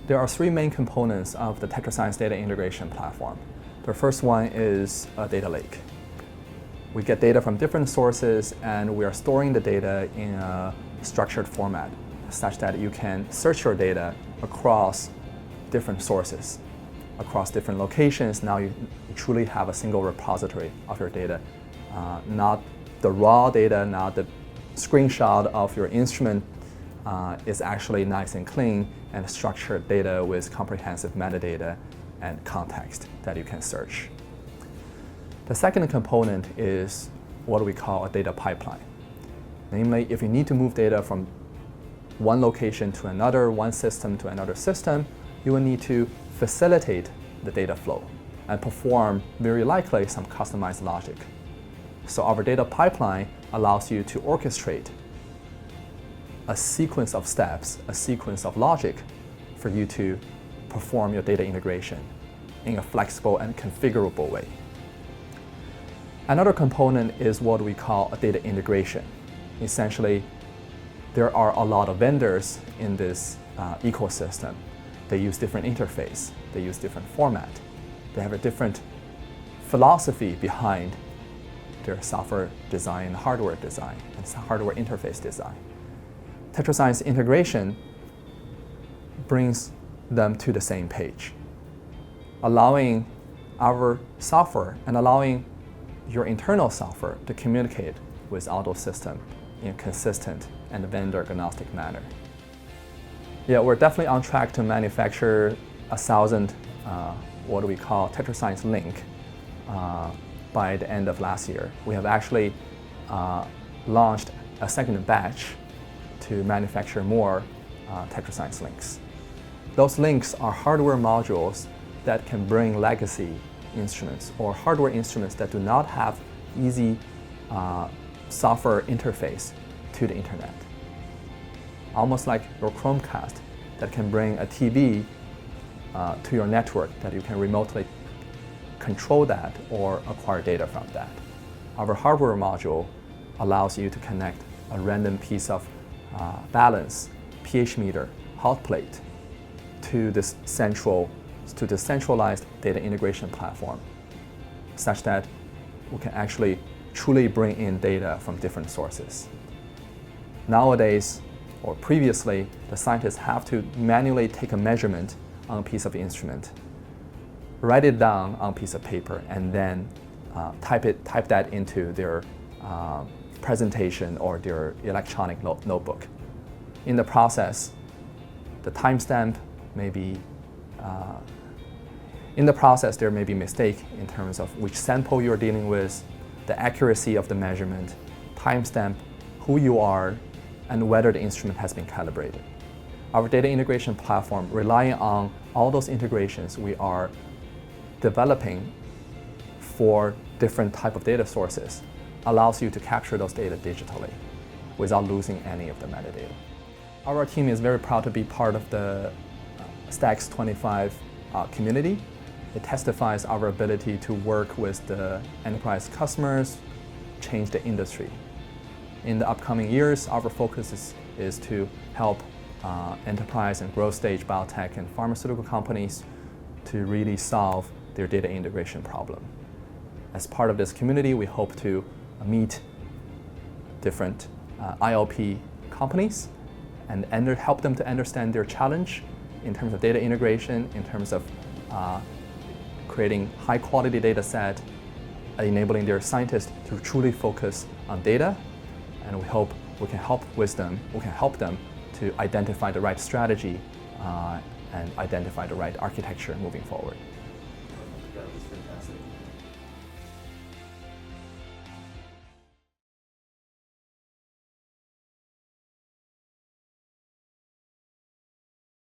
There are three main components of the Tetrascience data integration platform. The first one is a data lake. We get data from different sources and we are storing the data in a structured format such that you can search your data across different sources, across different locations. Now you truly have a single repository of your data, not the raw data, not the screenshot of your instrument is actually nice and clean and structured data with comprehensive metadata and context that you can search. The second component is what we call a data pipeline. Namely, if you need to move data from one location to another, one system to another system, you will need to facilitate the data flow and perform, very likely, some customized logic. So our data pipeline allows you to orchestrate a sequence of steps, a sequence of logic for you to perform your data integration in a flexible and configurable way. Another component is what we call a data integration. Essentially, there are a lot of vendors in this ecosystem. They use different interface, they use different format, they have a different philosophy behind their software design, hardware design, and hardware interface design. Tetrascience integration brings them to the same page, allowing our software and allowing your internal software to communicate with all those systems in a consistent and vendor-agnostic manner. Yeah, we're definitely on track to manufacture 1,000 what we call Tetrascience Link by the end of last year. We have actually launched a second batch to manufacture more Tetrascience links. Those links are hardware modules that can bring legacy instruments or hardware instruments that do not have easy software interface to the internet. Almost like your Chromecast that can bring a TV to your network that you can remotely control that or acquire data from that. Our hardware module allows you to connect a random piece of balance, pH meter, hot plate to this centralized data integration platform, such that we can actually truly bring in data from different sources. Nowadays, or previously, the scientists have to manually take a measurement on a piece of instrument, write it down on a piece of paper, and then type that into their presentation or their electronic notebook. In the process, the timestamp may be there may be mistake in terms of which sample you're dealing with, the accuracy of the measurement, timestamp, who you are, and whether the instrument has been calibrated. Our data integration platform, relying on all those integrations we are developing for different type of data sources, allows you to capture those data digitally without losing any of the metadata. Our team is very proud to be part of the Stacks 25 community. It testifies our ability to work with the enterprise customers, change the industry. In the upcoming years, our focus is to help enterprise and growth stage biotech and pharmaceutical companies to really solve their data integration problem. As part of this community, we hope to meet different ILP companies and help them to understand their challenge in terms of data integration, in terms of creating high quality data set, enabling their scientists to truly focus on data, and we hope we can help them to identify the right strategy and identify the right architecture moving forward. That was fantastic.